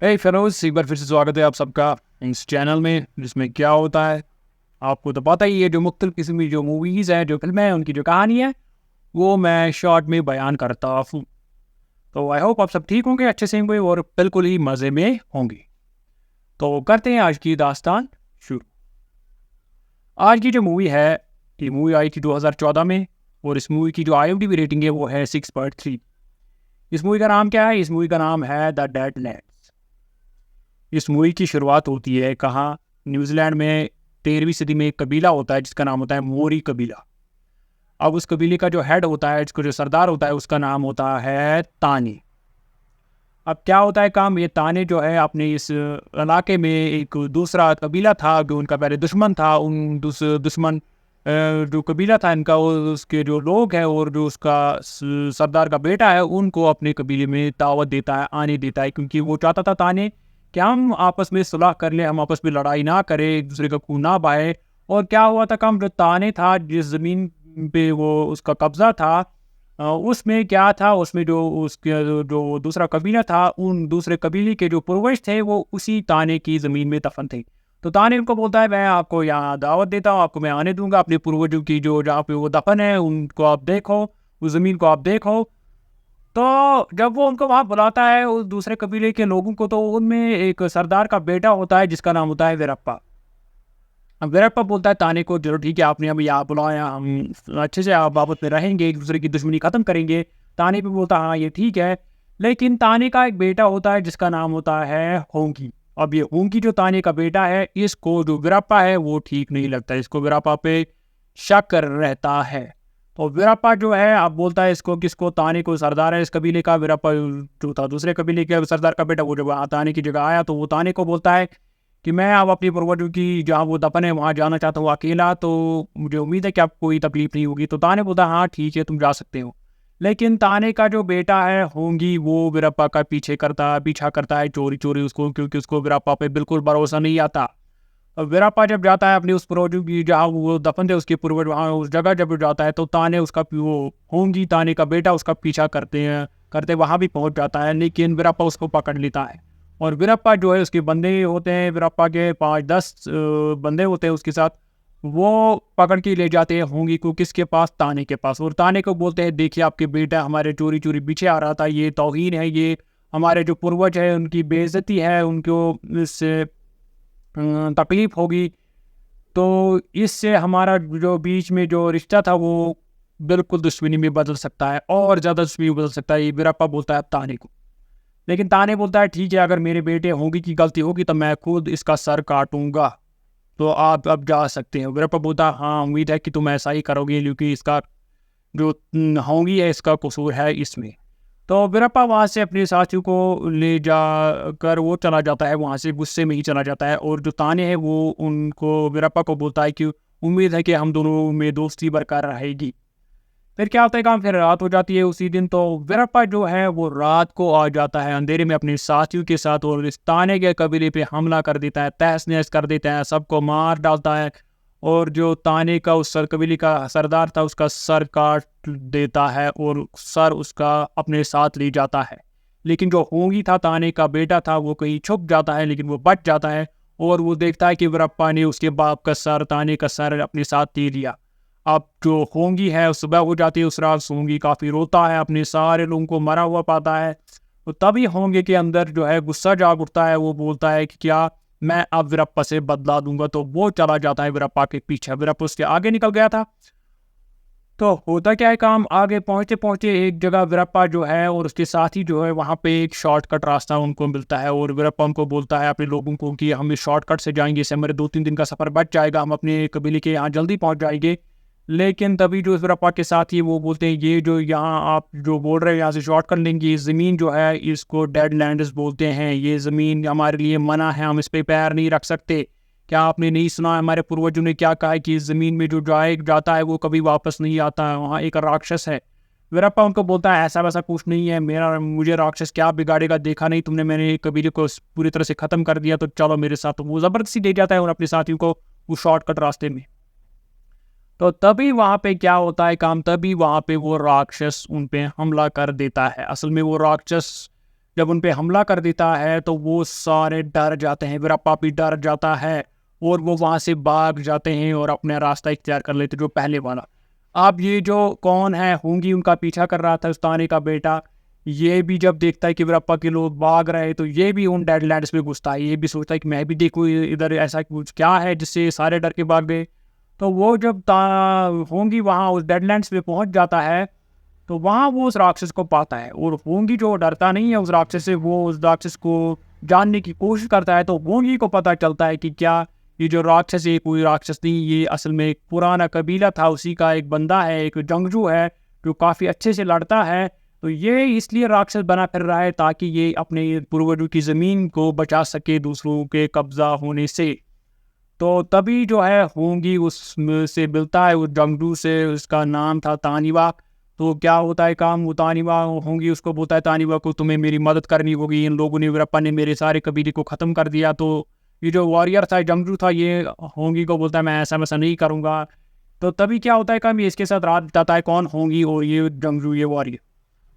हे fellows, एक बार फिर से स्वागत है आप सबका इस चैनल में, जिसमें क्या होता है आपको तो पता ही है। जो मुख्तलिफ किस्म की जो मूवीज़ हैं, जो फिल्में हैं, उनकी जो कहानी है वो मैं शॉर्ट में बयान करता हूँ। तो आई होप आप सब ठीक होंगे, अच्छे से होंगे और बिल्कुल ही मज़े में होंगे। तो करते हैं आज की दास्तान शुरू। आज की जो मूवी है, ये मूवी आई थी 2014 में और इस मूवी की जो IMDb रेटिंग है वो है 6.3। इस मूवी का नाम क्या है? इस मूवी का नाम है द डेडलैंड्स। इस मूवी की शुरुआत होती है कहाँ? न्यूजीलैंड में 13वीं सदी में एक कबीला होता है जिसका नाम होता है मोरी कबीला। अब उस कबीले का जो हेड होता है, इसको जो सरदार होता है, उसका नाम होता है तानी। अब क्या होता है काम, ये ताने जो है अपने इस इलाके में एक दूसरा कबीला था जो उनका पहले दुश्मन था। उन दुश्मन जो कबीला था इनका, उसके जो लोग हैं और जो उसका सरदार का बेटा है, उनको अपने कबीले में दावत देता है, आने देता है, क्योंकि वो चाहता था ताने कि हम आपस में सुलह कर लें, हम आपस में लड़ाई ना करें, एक दूसरे का खून ना बहाए। और क्या हुआ था काम, जो ताने था, जिस ज़मीन पे वो उसका कब्ज़ा था, उसमें क्या था, उसमें जो उसके जो दूसरा कबीला था, उन दूसरे कबीले के जो पूर्वज थे वो उसी ताने की ज़मीन में दफन थे। तो ताने उनको बोलता है, मैं आपको यहाँ दावत देता हूँ, आपको मैं आने दूंगा, अपने पूर्वजों की जो जहाँ पे वो दफन है उनको आप देखो, उस ज़मीन को आप देखो। तो जब वो उनको वहाँ बुलाता है उस दूसरे कबीले के लोगों को, तो उनमें एक सरदार का बेटा होता है जिसका नाम होता है वीरप्पा। अब वीरप्पा बोलता है ताने को, चलो ठीक है, आपने हमें यहाँ बुलाया, हम अच्छे से आप आपस में रहेंगे, एक दूसरे की दुश्मनी खत्म करेंगे। ताने पे बोलता है हाँ ये ठीक है। लेकिन ताने का एक बेटा होता है जिसका नाम होता है होंगी। अब ये होंगी जो ताने का बेटा है, इसको जो वीरप्पा है वो ठीक नहीं लगता, इसको वीरप्पा पे शक रहता है। तो वीरप्पा जो है अब बोलता है इसको, किसको? ताने को, सरदार है इस कबीले का। वीरप्पा जो था दूसरे कबीले के सरदार का बेटा, वो जब ताने की जगह आया तो वो ताने को बोलता है कि मैं अब अपनी पूर्वजों की जहाँ वो दफन है वहाँ जाना चाहता हूँ अकेला, तो मुझे उम्मीद है कि आपको कोई तकलीफ नहीं होगी। तो ताने बोलता है हाँ ठीक है, तुम जा सकते हो। लेकिन ताने का जो बेटा है होंगी, वो वीरप्पा का पीछा करता है चोरी चोरी उसको, क्योंकि उसको वीरप्पा पे बिल्कुल भरोसा नहीं आता। और वीरप्पा जब जाता है अपनी उस पूर्वजों की जहाँ वो दफन थे उसके पूर्वज, वहाँ उस जगह जब जाता है, तो ताने उसका वो होंगी ताने का बेटा उसका पीछा करते वहाँ भी पहुँच जाता है। लेकिन वीरप्पा उसको पकड़ लेता है और वीरप्पा जो है, उसके बंदे होते हैं, वीरप्पा के 5-10 बंदे होते हैं उसके साथ, वो पकड़ के ले जाते हैं होंगी को, किसके पास? ताने के पास। और ताने को बोलते हैं देखिए आपके बेटा हमारे चोरी चोरी पीछे आ रहा था, ये तौहीन है, ये हमारे जो पूर्वज है उनकी बेइज्जती है, उनको इससे तकलीफ होगी। तो इससे हमारा जो बीच में जो रिश्ता था वो बिल्कुल दुश्मनी में बदल सकता है, और ज़्यादा दुश्मनी में बदल सकता है, ये वीरप्पा बोलता है ताने को। लेकिन ताने बोलता है ठीक है, अगर मेरे बेटे होंगी की गलती होगी तो मैं खुद इसका सर काटूंगा, तो आप अब जा सकते हैं। वीरप्पा बोलता है हाँ, उम्मीद है कि तुम ऐसा ही करोगे, क्योंकि इसका जो होंगी है इसका कसूर है इसमें। तो वीरप्पा वहाँ से अपने साथियों को ले जा कर वो चला जाता है, वहाँ से गुस्से में ही चला जाता है। और जो ताने हैं वो उनको, वीरप्पा को बोलता है कि उम्मीद है कि हम दोनों में दोस्ती बरकरार रहेगी। फिर क्या होता है काम, फिर रात हो जाती है उसी दिन। तो वीरप्पा जो है वो रात को आ जाता है अंधेरे में अपने साथियों के साथ और इस ताने के कबीले पे हमला कर देता है, तहस नहस कर देता है, सबको मार डालता है। और जो ताने का उस कबीले का सरदार था उसका सर काट देता है और सर उसका अपने साथ ले जाता है। लेकिन जो होंगी था, ताने का बेटा था, वो कहीं छुप जाता है, लेकिन वो बच जाता है और वो देखता है कि वीरप्पा ने उसके बाप का सर, ताने का सर अपने साथ ले लिया। अब जो होंगी है सुबह हो जाती है, उस रात होंगी काफ़ी रोता है, अपने सारे लोगों को मरा हुआ पाता है। तो तभी होंगे के अंदर जो है गुस्सा जाग उठता है, वो बोलता है कि क्या मैं अब वीरप्पा से बदला दूंगा। तो वो चला जाता है वीरप्पा के पीछे, वीरप्पा उसके आगे निकल गया था। तो होता क्या है काम, आगे पहुंचते पहुंचते एक जगह वीरप्पा जो है और उसके साथी जो है, वहाँ पे एक शॉर्टकट रास्ता उनको मिलता है और वीरप्पा उनको बोलता है अपने लोगों को कि हम इस शॉर्टकट से जाएंगे, इससे हमारे 2-3 दिन का सफ़र बच जाएगा, हम अपने कबीले के यहाँ जल्दी पहुँच जाएंगे। लेकिन तभी जो वीरप्पा के साथी वो बोलते हैं ये जो यहाँ आप जो बोल रहे हैं यहाँ से शॉर्टकट लेंगे, ये ज़मीन जो है इसको डेडलैंड्स बोलते हैं, ये ज़मीन हमारे लिए मना है, हम इस पे पैर नहीं रख सकते। क्या आपने नहीं सुना हमारे पूर्वजों ने क्या कहा है कि इस ज़मीन में जो जाता है वो कभी वापस नहीं आता है, वहाँ एक राक्षस है। वीरप्पा उनको बोलता है ऐसा वैसा कुछ नहीं है, मुझे राक्षस क्या बिगाड़ेगा, देखा नहीं तुमने, मैंने कबीले को पूरी तरह से ख़त्म कर दिया, तो चलो मेरे साथ। तो वो ज़बरदस्ती ले जाता है और अपने साथियों को उस शॉर्टकट रास्ते में। तो तभी वहाँ पे क्या होता है काम, तभी वहाँ पे वो राक्षस उन पे हमला कर देता है। असल में वो राक्षस जब उन पे हमला कर देता है तो वो सारे डर जाते हैं, वीरप्पा भी डर जाता है और वो वहाँ से भाग जाते हैं और अपना रास्ता इख्तियार कर लेते जो पहले वाला। अब ये जो कौन है होंगी उनका पीछा कर रहा था, उस ताने का बेटा, ये भी जब देखता है कि वीरप्पा के लोग भाग रहे हैं तो ये भी उन डेडलैंड्स में घुसता है। ये भी सोचता है कि मैं भी देखूँ इधर ऐसा कुछ क्या है जिससे सारे डर के भाग गए। तो वो जब होंगी वहाँ उस डेडलैंड्स में पहुँच जाता है तो वहाँ वो उस राक्षस को पाता है और होंगी जो डरता नहीं है उस राक्षस से, वो उस राक्षस को जानने की कोशिश करता है। तो होंगी को पता चलता है कि क्या ये जो राक्षस है कोई राक्षस नहीं, ये असल में एक पुराना कबीला था, उसी का एक बंदा है, एक जंगजू है जो काफ़ी अच्छे से लड़ता है। तो ये इसलिए राक्षस बना फिर रहा है ताकि ये अपने पूर्वजों की ज़मीन को बचा सके दूसरों के कब्जा होने से। तो तभी जो है होंगी उस से मिलता है उस जंगजू से, उसका नाम था तानीवा। तो क्या होता है काम, वो तानीवा होंगी उसको बोलता है, तानीवा को तुम्हें मेरी मदद करनी होगी, इन लोगों ने, वीरप्पा ने मेरे सारे कबीले को ख़त्म कर दिया। तो ये जो वॉरियर था, जंगजू था, ये होंगी को बोलता है मैं ऐसा वैसा नहीं करूँगा। तो तभी क्या होता है काम, ये इसके साथ रात बिताता है, कौन, होंगी और ये जंगजू, ये वॉरियर।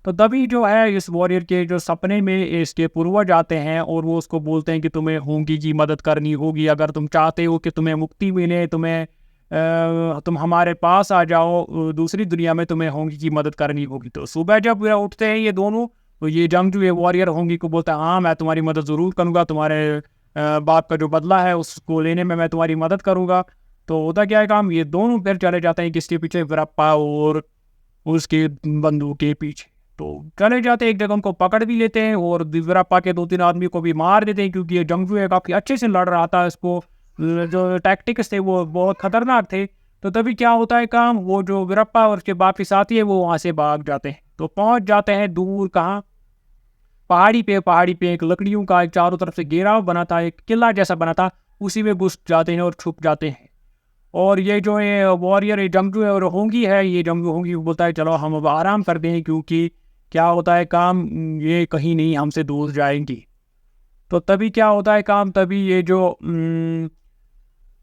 तो तभी जो है इस वॉरियर के जो सपने में इसके पूर्वज आते हैं और वो उसको बोलते हैं कि तुम्हें होंगी की मदद करनी होगी, अगर तुम चाहते हो कि तुम्हें मुक्ति मिले, तुम हमारे पास आ जाओ, दूसरी दुनिया में तुम्हें होंगी की मदद करनी होगी। तो सुबह जब उठते हैं ये दोनों, तो ये जंगजू, ये वॉरियर होंगी को बोलता है हाँ मैं तुम्हारी मदद ज़रूर करूँगा, तुम्हारे बाप का जो बदला है उसको लेने में मैं तुम्हारी मदद करूँगा। तो होता क्या है काम, ये दोनों फिर चले जाते हैं किसके पीछे, वीरप्पा और उसके बंदूक के पीछे। तो चले जाते हैं, एक जगह उनको पकड़ भी लेते हैं और वीरप्पा के 2-3 आदमी को भी मार देते हैं क्योंकि ये जंगजू है काफ़ी अच्छे से लड़ रहा था, इसको जो टैक्टिक्स थे वो बहुत खतरनाक थे। तो तभी क्या होता है काम, वो जो वीरप्पा और उसके बाकी साथी है वो वहाँ से भाग जाते हैं। तो पहुँच जाते हैं दूर, कहाँ, पहाड़ी पे एक लकड़ियों का चारों तरफ से घेराव बना था, एक किला जैसा बना था, उसी में घुस जाते हैं और छुप जाते हैं। और ये जो है वॉरियर, ये जंगजू है और होंगी है, ये जंगजू होंगी बोलता है चलो हम अब आराम करते हैं क्योंकि क्या होता है काम, ये कहीं नहीं हमसे दूर जाएंगी। तो तभी क्या होता है काम, तभी ये जो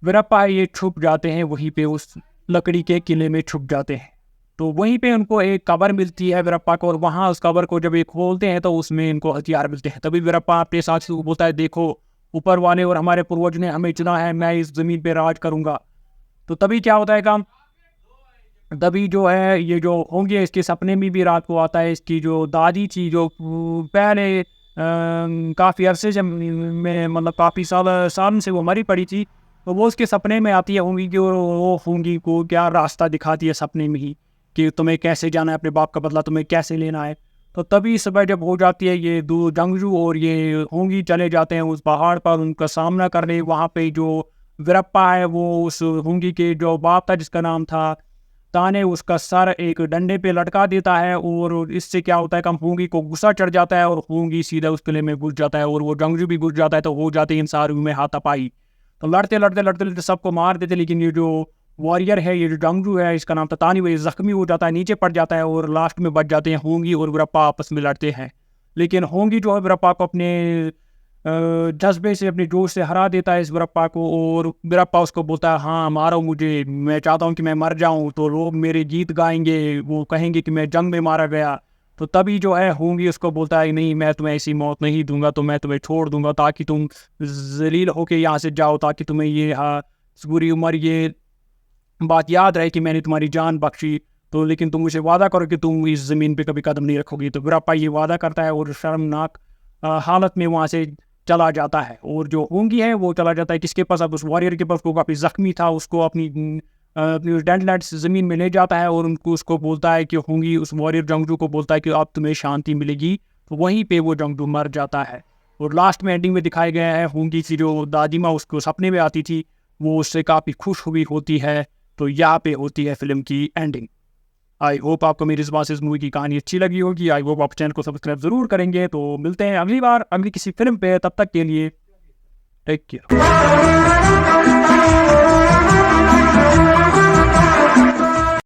वीरप्पा है ये छुप जाते हैं वहीं पे, उस लकड़ी के किले में छुप जाते हैं। तो वहीं पे उनको एक कबर मिलती है वीरप्पा को, और वहाँ उस कबर को जब ये खोलते हैं तो उसमें इनको हथियार मिलते हैं। तभी वीरप्पा अपने साथी को बोलता है देखो ऊपर वाले और हमारे पूर्वज ने हमें चुना है, मैं इस ज़मीन पे राज करूँगा। तो तभी क्या होता है काम, तभी जो है ये जो होंगे इसके सपने में भी रात को आता है, इसकी जो दादी थी जो पहले काफ़ी अरसे से में, मतलब काफ़ी साल से वो मरी पड़ी थी, तो वो उसके सपने में आती है होंगी कि वो होंगी को क्या रास्ता दिखाती है सपने में ही कि तुम्हें कैसे जाना है, अपने बाप का बदला तुम्हें कैसे लेना है। तो तभी सुबह जब हो जाती है, ये दो जंगजू और ये होंगी चले जाते हैं उस पहाड़ पर उनका सामना करने। वहाँ पे जो वीरप्पा है वो उस होंगी के जो बाप था जिसका नाम था ताने, उसका सर एक डंडे पे लटका देता है और इससे क्या होता है कि होंगी को गुस्सा चढ़ जाता है और होंगी सीधा उस किले में घुस जाता है और वो जंगजू भी घुस जाता है। तो हो जाते हैं इन सारों में हाथापाई। तो लड़ते सबको मार देते, लेकिन ये जो वॉरियर है, ये जो जंगजू है, इसका नाम था तानी, वो जख्मी हो जाता है, नीचे पड़ जाता है और लास्ट में बच जाते हैं होंगी और वीरप्पा आपस में लड़ते हैं। लेकिन होंगी जो है वीरप्पा को अपने जज्बे से, अपने जोश से हरा देता है इस वीरप्पा को, और वीरप्पा उसको बोलता है हाँ मारो मुझे, मैं चाहता हूँ कि मैं मर जाऊँ तो लोग मेरे गीत गाएंगे, वो कहेंगे कि मैं जंग में मारा गया। तो तभी जो है होंगी उसको बोलता है नहीं मैं तुम्हें ऐसी मौत नहीं दूंगा, तो मैं तुम्हें छोड़ दूंगा ताकि तुम जलील होके यहाँ से जाओ, ताकि तुम्हें ये पूरी उम्र ये बात याद रहे कि मैंने तुम्हारी जान बख्शी। तो लेकिन तुम मुझे वादा करो कि तुम इस ज़मीन पे कभी कदम नहीं रखोगी। तो वीरप्पा ये वादा करता है और शर्मनाक हालत में वहाँ से चला जाता है। और जो होंगी है वो चला जाता है किसके पास, अब उस वॉरियर के पास, वो काफ़ी ज़ख्मी था, उसको अपनी डेडलैंड्स ज़मीन में ले जाता है और उनको उसको बोलता है कि होंगी उस वॉरियर जंगजू को बोलता है कि अब तुम्हें शांति मिलेगी। तो वहीं पे वो जंगजू मर जाता है। और लास्ट में एंडिंग में दिखाया गया है होंगी की जो दादी माँ उसको सपने में आती थी, वो उससे काफ़ी खुश हुई होती है। तो यहाँ पे होती है फिल्म की एंडिंग। आई होप आपको मेरी इस बात से इस मूवी की कहानी अच्छी लगी होगी। आई होप आप चैनल को सब्सक्राइब ज़रूर करेंगे। तो मिलते हैं अगली बार अगली किसी फिल्म पे, तब तक के लिए टेक केयर।